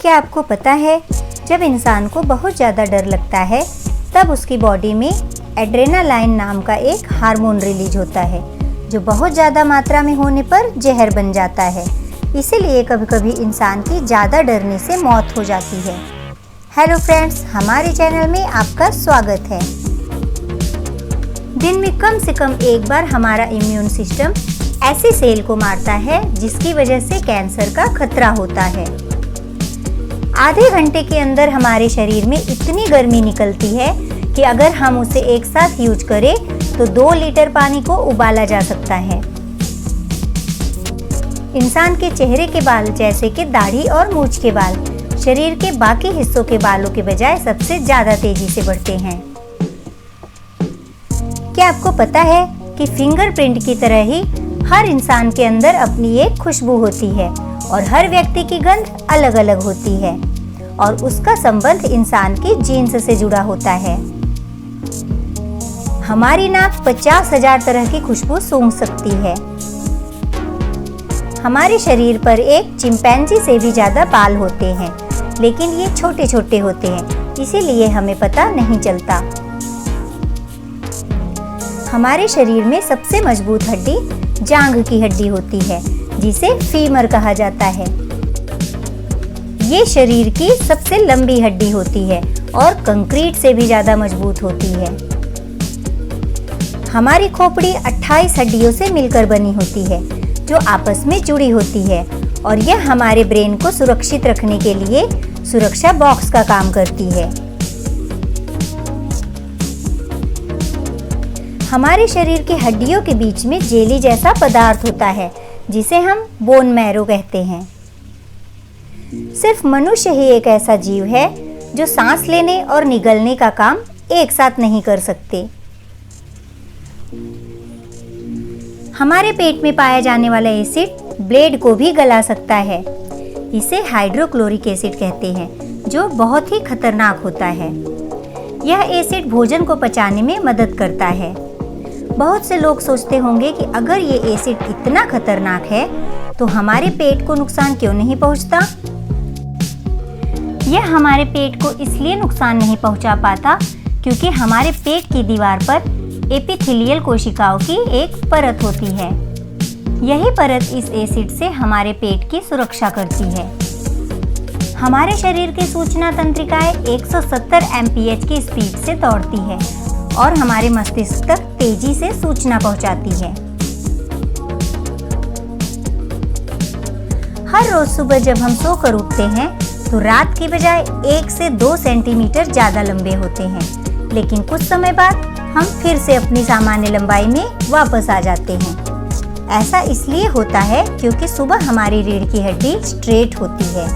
क्या आपको पता है, जब इंसान को बहुत ज़्यादा डर लगता है तब उसकी बॉडी में एड्रेनालाइन नाम का एक हार्मोन रिलीज होता है, जो बहुत ज़्यादा मात्रा में होने पर जहर बन जाता है। इसीलिए कभी कभी इंसान की ज़्यादा डरने से मौत हो जाती है। हेलो फ्रेंड्स, हमारे चैनल में आपका स्वागत है। दिन में कम से कम एक बार हमारा इम्यून सिस्टम ऐसे सेल को मारता है जिसकी वजह से कैंसर का खतरा होता है। आधे घंटे के अंदर हमारे शरीर में इतनी गर्मी निकलती है कि अगर हम उसे एक साथ यूज करें तो 2 लीटर पानी को उबाला जा सकता है। इंसान के चेहरे के बाल जैसे कि दाढ़ी और मूंछ के बाल शरीर के बाकी हिस्सों के बालों के बजाय सबसे ज्यादा तेजी से बढ़ते हैं। क्या आपको पता है कि फिंगरप्रिंट की तरह ही हर इंसान के अंदर अपनी एक खुशबू होती है और हर व्यक्ति की गंध अलग अलग होती है और उसका संबंध इंसान की जीन्स से जुड़ा होता है। हमारी नाक 50,000 तरह की खुशबू सूंघ सकती है। हमारे शरीर पर एक चिंपैंजी से भी ज्यादा बाल होते हैं, लेकिन ये छोटे छोटे होते हैं, इसीलिए हमें पता नहीं चलता। हमारे शरीर में सबसे मजबूत हड्डी जांघ की हड्डी होती है, जिसे फीमर कहा जाता है। ये शरीर की सबसे लंबी हड्डी होती है और कंक्रीट से भी ज्यादा मजबूत होती है। हमारी खोपड़ी 28 हड्डियों से मिलकर बनी होती है, जो आपस में जुड़ी होती है और यह हमारे ब्रेन को सुरक्षित रखने के लिए सुरक्षा बॉक्स का काम करती है। हमारे शरीर की हड्डियों के बीच में जेली जैसा पदार्थ होता है, जिसे हम बोन मैरो कहते हैं। सिर्फ मनुष्य ही एक ऐसा जीव है जो सांस लेने और निगलने का काम एक साथ नहीं कर सकते। हमारे पेट में पाया जाने वाला एसिड ब्लेड को भी गला सकता है। इसे हाइड्रोक्लोरिक एसिड कहते हैं, जो बहुत ही खतरनाक होता है। यह एसिड भोजन को पचाने में मदद करता है। बहुत से लोग सोचते होंगे कि अगर ये एसिड इतना खतरनाक है तो हमारे पेट को नुकसान क्यों नहीं पहुंचता। यह हमारे पेट को इसलिए नुकसान नहीं पहुंचा पाता क्योंकि हमारे पेट की दीवार पर एपिथेलियल कोशिकाओं की एक परत होती है। यही परत इस एसिड से हमारे पेट की सुरक्षा करती है। हमारे शरीर की सूचना तंत्रिकाएं 170 एमपीएच की स्पीड से दौड़ती है और हमारे मस्तिष्क तक तेजी से सूचना पहुंचाती है। हर रोज सुबह जब हम सोकर उठते हैं तो रात की बजाय 1 से 2 सेंटीमीटर ज्यादा लंबे होते हैं, लेकिन कुछ समय बाद हम फिर से अपनी सामान्य लंबाई में वापस आ जाते हैं। ऐसा इसलिए होता है क्योंकि सुबह हमारी रीढ़ की हड्डी स्ट्रेट होती है।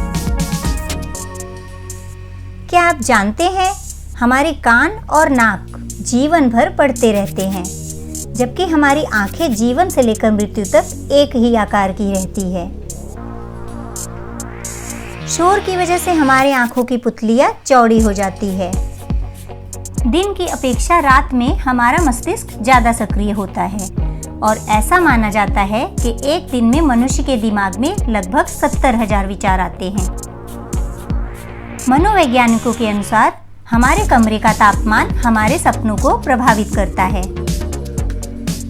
क्या आप जानते हैं, हमारे कान और नाक जीवन भर बढ़ते रहते हैं, जबकि हमारी आंखें जीवन से लेकर मृत्यु तक एक ही आकार की रहती है। शोर की वजह से हमारी आंखों की पुतलियां चौड़ी हो जाती है। दिन की अपेक्षा रात में हमारा मस्तिष्क ज्यादा सक्रिय होता है और ऐसा माना जाता है कि एक दिन में मनुष्य के दिमाग में लगभग 70,000 विचार आते हैं। मनोवैज्ञानिकों के अनुसार हमारे कमरे का तापमान हमारे सपनों को प्रभावित करता है।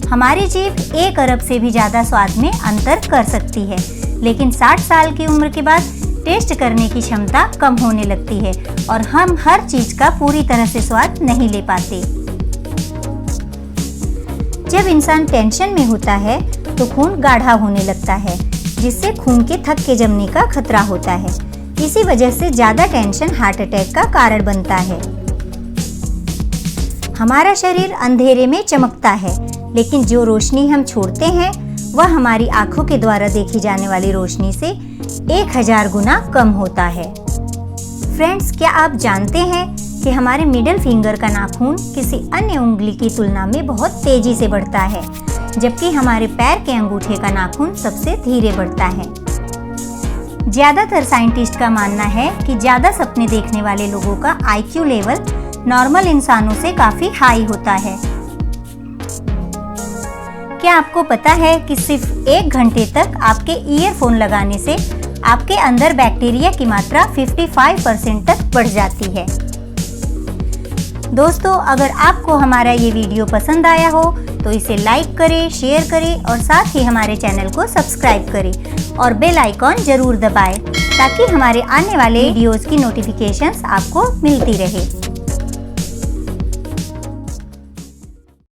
हमारी जीभ 1 अरब से भी ज्यादा स्वाद में अंतर कर सकती है, लेकिन 60 साल की उम्र के बाद टेस्ट करने की क्षमता कम होने लगती है और हम हर चीज का पूरी तरह से स्वाद नहीं ले पाते। जब इंसान टेंशन में होता है तो खून गाढ़ा होने लगता है, जिससे खून के थक्के जमने का खतरा होता है। इसी वजह से ज्यादा टेंशन हार्ट अटैक का कारण बनता है। हमारा शरीर अंधेरे में चमकता है, लेकिन जो रोशनी हम छोड़ते हैं वह हमारी आंखों के द्वारा देखी जाने वाली रोशनी से 1000 गुना कम होता है। फ्रेंड्स, क्या आप जानते हैं कि हमारे मिडिल फिंगर का नाखून किसी अन्य उंगली की तुलना में बहुत तेजी से बढ़ता है, जबकि हमारे पैर के अंगूठे का नाखून सबसे धीरे बढ़ता है। ज्यादातर साइंटिस्ट का मानना है कि ज्यादा सपने देखने वाले लोगों का आईक्यू लेवल नॉर्मल इंसानों से काफी हाई होता है। क्या आपको पता है कि सिर्फ 1 घंटे तक आपके ईयरफोन लगाने से आपके अंदर बैक्टीरिया की मात्रा 55% तक बढ़ जाती है। दोस्तों, अगर आपको हमारा ये वीडियो पसंद आया हो तो इसे लाइक करें, शेयर करें और साथ ही हमारे चैनल को सब्सक्राइब करें और बेल आइकॉन जरूर दबाएं ताकि हमारे आने वाले वीडियोस की नोटिफिकेशंस आपको मिलती रहे।